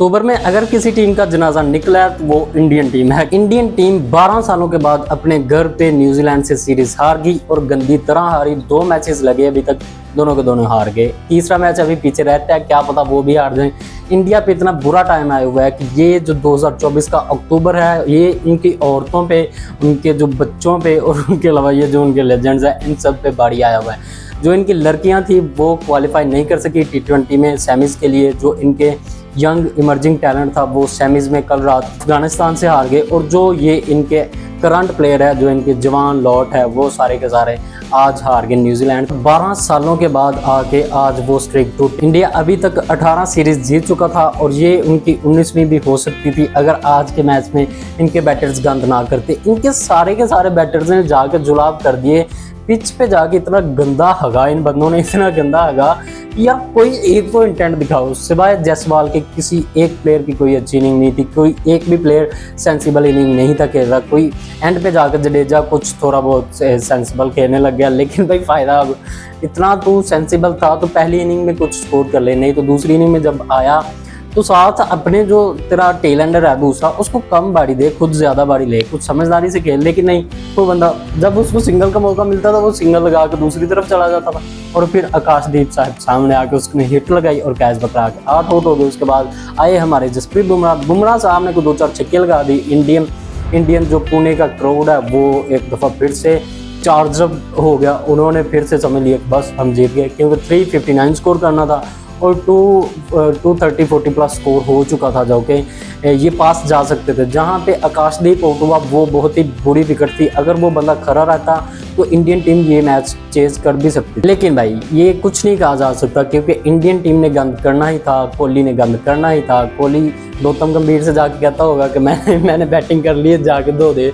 अक्टूबर में अगर किसी टीम का जनाजा निकला है तो वो इंडियन टीम है। इंडियन टीम 12 सालों के बाद अपने घर पे न्यूजीलैंड से सीरीज हार गई और गंदी तरह हारी। 2 मैचेस लगे अभी तक, दोनों के दोनों हार गए। तीसरा मैच अभी पीछे रहता है, क्या पता वो भी हार जाए। इंडिया पे इतना बुरा टाइम आया हुआ है कि ये जो 2024 का अक्टूबर है, ये इनकी औरतों पे, उनके जो बच्चों पे और उनके अलावा ये जो उनके लेजेंड्स हैं, इन सब पे बारी आया हुआ है। जो इनकी लड़कियां थी वो क्वालिफाई नहीं कर सकी T20 में सेमीज के लिए। जो इनके यंग इमर्जिंग टैलेंट था वो सेमीज में कल रात अफगानिस्तान से हार गए। और जो ये इनके करंट प्लेयर है, जो इनके जवान लॉट है, वो सारे के सारे आज हार गए न्यूजीलैंड। 12 सालों के बाद आके आज वो स्ट्रीक टूट। इंडिया अभी तक 18 सीरीज जीत चुका था और ये उनकी 19वीं भी हो सकती थी अगर आज के मैच में इनके बैटर्स गंद ना करते। इनके सारे के सारे बैटर्स ने जाके जुलाब कर दिए पिच पे जाके। इतना गंदा हगा इन बंदों ने, इतना गंदा हगा यार। कोई एक तो इंटेंट दिखाओ, सिवाय जायसवाल के किसी एक प्लेयर की कोई अच्छी इनिंग नहीं थी। कोई एक भी प्लेयर सेंसिबल इनिंग नहीं था खेल रहा। कोई एंड पे जाकर जडेजा कुछ थोड़ा बहुत सेंसिबल खेलने लग गया, लेकिन भाई फायदा, अब इतना तू सेंसिबल था तो पहली इनिंग में कुछ स्कोर कर ले, नहीं तो दूसरी इनिंग में जब आया तो साथ अपने जो तेरा टेल एंडर है दूसरा, उसको कम बारी दे, खुद ज्यादा बारी ले, कुछ समझदारी से खेल। लेकिन नहीं, वो बंदा जब उसको सिंगल का मौका मिलता था वो सिंगल लगा के दूसरी तरफ चला जाता था। और फिर आकाशदीप साहब सामने आके उसने हिट लगाई और कैच पकड़ा के आउट हो गए। उसके बाद आए हमारे जसप्रीत बुमराह साहब ने को 2-4 छक्के लगा दी। इंडियन जो पुणे का क्राउड है वो एक दफ़ा फिर से चार्ज हो गया। उन्होंने फिर से समझ लिया बस हम जीत गए, क्योंकि 359 स्कोर करना था और 230-40 प्लस स्कोर हो चुका था, जो कि ये पास जा सकते थे। जहाँ पे आकाशदीप ओटवा वो बहुत ही बुरी विकेट थी, अगर वो बंदा खड़ा रहता तो इंडियन टीम ये मैच चेज कर भी सकती। लेकिन भाई ये कुछ नहीं कहा जा सकता, क्योंकि इंडियन टीम ने गंद करना ही था, कोहली ने गंद करना ही था। कोहली गौतम गंभीर से जाके कहता होगा कि मैंने बैटिंग कर ली है, जाके दो दे।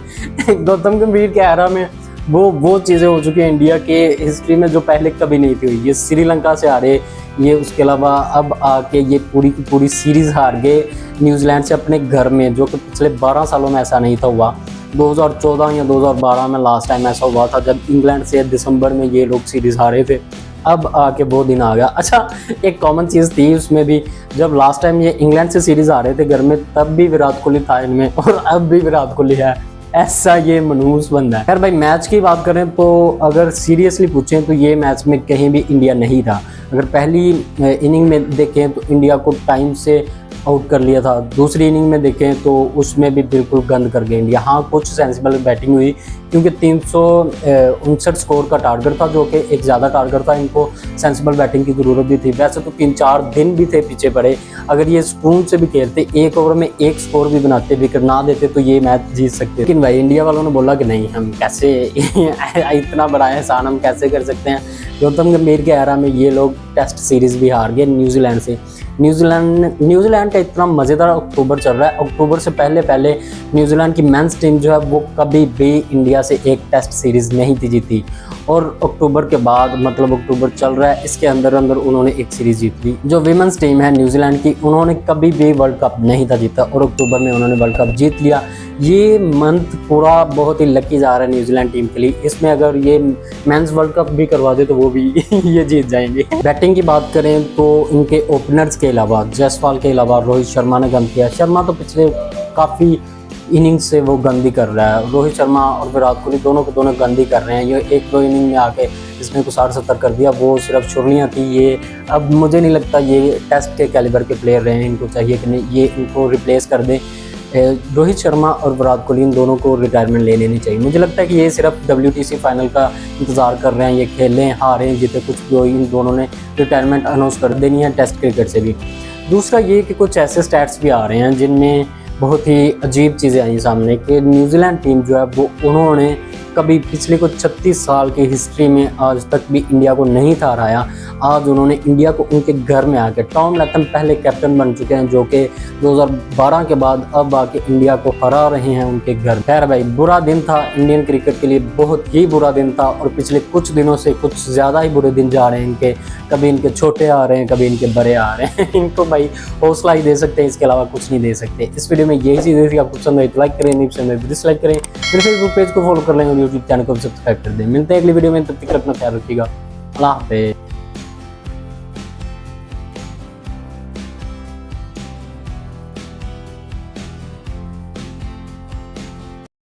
गौतम गंभीर के एरा में वो चीज़ें हो चुकी हैं इंडिया के हिस्ट्री में जो पहले कभी नहीं थी हुई। ये श्रीलंका से हारे, ये उसके अलावा अब आके ये पूरी की पूरी सीरीज़ हार गए न्यूजीलैंड से अपने घर में, जो कि पिछले 12 सालों में ऐसा नहीं था हुआ। 2014 या 2012 में लास्ट टाइम ऐसा हुआ था जब इंग्लैंड से दिसंबर में ये लोग सीरीज़ हारे थे। अब आके वो दिन आ गया। अच्छा, एक कॉमन चीज़ थी उसमें भी, जब लास्ट टाइम ये इंग्लैंड से सीरीज़ हारे थे घर में, तब भी विराट कोहली था इनमें और अब भी विराट कोहली है। ऐसा ये मनहूस बंदा है। खैर भाई, मैच की बात करें तो अगर सीरियसली पूछें तो ये मैच में कहीं भी इंडिया नहीं था। अगर पहली इनिंग में देखें तो इंडिया को टाइम से आउट कर लिया था। दूसरी इनिंग में देखें तो उसमें भी बिल्कुल गंद कर गए इंडिया। हाँ, कुछ सेंसिबल बैटिंग हुई, क्योंकि 359 स्कोर का टारगेट था, जो कि एक ज़्यादा टारगेट था। इनको सेंसिबल बैटिंग की ज़रूरत भी थी। वैसे तो 3-4 दिन भी थे पीछे पड़े। अगर ये सुकून से भी खेलते, एक ओवर में 1 स्कोर भी बनाते, विकेट ना देते, तो ये मैच जीत सकते। लेकिन भाई इंडिया वालों ने बोला कि नहीं, हम कैसे इतना बड़ा एहसान हम कैसे कर सकते हैं। गौतम गंभीर के एरा में ये लोग टेस्ट सीरीज़ भी हार गए न्यूजीलैंड से। न्यूजीलैंड का इतना मज़ेदार अक्टूबर चल रहा है। अक्टूबर से पहले न्यूजीलैंड की मेंस टीम जो है वो कभी भी इंडिया से एक टेस्ट सीरीज़ नहीं थी जीती। और अक्टूबर के बाद, मतलब अक्टूबर चल रहा है, इसके अंदर उन्होंने एक सीरीज़ जीत ली। जो वीमेंस टीम है न्यूजीलैंड की, उन्होंने कभी भी वर्ल्ड कप नहीं था जीता और अक्टूबर में उन्होंने वर्ल्ड कप जीत लिया। ये मंथ पूरा बहुत ही लकी जा रहा है न्यूजीलैंड टीम के लिए। इसमें अगर ये मेंस वर्ल्ड कप भी करवा दे तो वो भी ये जीत जाएंगे। बैटिंग की बात करें तो इनके ओपनर्स के अलावा, जायसवाल के अलावा रोहित शर्मा ने गंद किया। शर्मा तो पिछले काफ़ी इनिंग्स से वो गंदी कर रहा है। रोहित शर्मा और विराट कोहली दोनों को दोनों गंदी कर रहे हैं। ये 1-2 इनिंग में आके इसमें को 60-70 कर दिया, वो सिर्फ छुड़नियाँ थी। ये अब मुझे नहीं लगता ये टेस्ट के कैलिबर के प्लेयर रहे हैं। इनको चाहिए कि नहीं, ये इनको रिप्लेस कर दें। रोहित शर्मा और विराट कोहली इन दोनों को रिटायरमेंट ले लेनी चाहिए। मुझे लगता है कि ये सिर्फ WTC फाइनल का इंतज़ार कर रहे हैं। ये खेलें, हारें, जीते, कुछ भी हो, इन दोनों ने रिटायरमेंट अनाउंस कर देनी है टेस्ट क्रिकेट से भी। दूसरा ये कि कुछ ऐसे स्टैट्स भी आ रहे हैं जिनमें बहुत ही अजीब चीज़ें आई सामने कि न्यूजीलैंड टीम जो है वो, उन्होंने कभी पिछले कुछ 36 साल की हिस्ट्री में आज तक भी इंडिया को नहीं था हराया। आज उन्होंने इंडिया को उनके घर में आके, टॉम लैथम पहले कैप्टन बन चुके हैं, जो कि 2012 के बाद अब आके इंडिया को हरा रहे हैं उनके घर। खैर भाई, बुरा दिन था इंडियन क्रिकेट के लिए, बहुत ही बुरा दिन था। और पिछले कुछ दिनों से कुछ ज़्यादा ही बुरे दिन जा रहे हैं इनके। कभी इनके छोटे आ रहे हैं, कभी इनके बड़े आ रहे हैं। इनको भाई हौसला ही दे सकते हैं, इसके अलावा कुछ नहीं दे सकते। इस वीडियो में यही चीज़ें थी। आपको पसंद आई तो लाइक करें, नहीं पसंद आई तो डिसलाइक करें। मेरे फेसबुक पेज को फॉलो कर लें और यूट्यूब चैनल को सब्सक्राइब कर दें। मिलते हैं अगली वीडियो में, तब तक अपना ख्याल रखिएगा। अल्लाह हाफ़िज़।